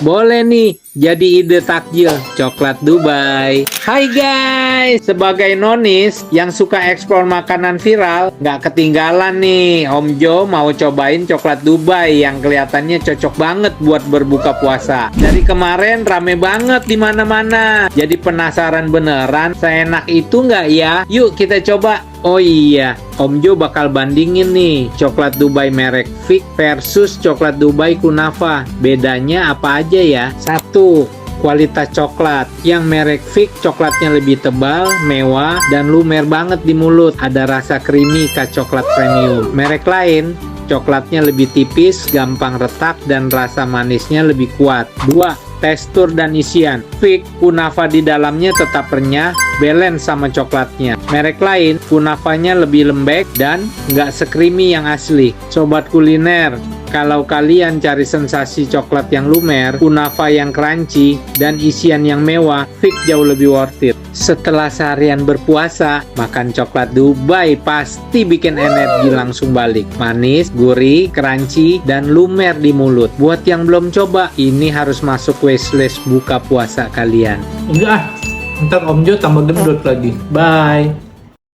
Boleh nih jadi ide takjil coklat Dubai. Hai guys, sebagai nonis yang suka eksplor makanan viral, nggak ketinggalan nih. Om Jo mau cobain coklat Dubai yang kelihatannya cocok banget buat berbuka puasa. Dari kemarin rame banget di mana-mana. Jadi penasaran beneran, seenak itu nggak ya? Yuk kita coba. Oh iya, Om Jo bakal bandingin nih coklat Dubai merek Fig versus coklat Dubai Kunafa. Bedanya apa aja ya? Satu, kualitas coklat. Yang merek Fig coklatnya lebih tebal, mewah, dan lumer banget di mulut. Ada rasa creamy khas coklat premium. Merek lain, coklatnya lebih tipis, gampang retak, dan rasa manisnya lebih kuat. Dua, tekstur dan isian. Fig, kunafa di dalamnya tetap renyah, balance sama coklatnya. Merek lain, kunafanya lebih lembek dan nggak se-creamy yang asli. Sobat kuliner, kalau kalian cari sensasi coklat yang lumer, kunafa yang crunchy, dan isian yang mewah, Fig jauh lebih worth it. Setelah seharian berpuasa, makan coklat Dubai pasti bikin energi langsung balik. Manis, gurih, crunchy, dan lumer di mulut. Buat yang belum coba, ini harus masuk wishlist buka puasa kalian. Enggak ah, ntar Om Jo tambah gendut lagi. Bye.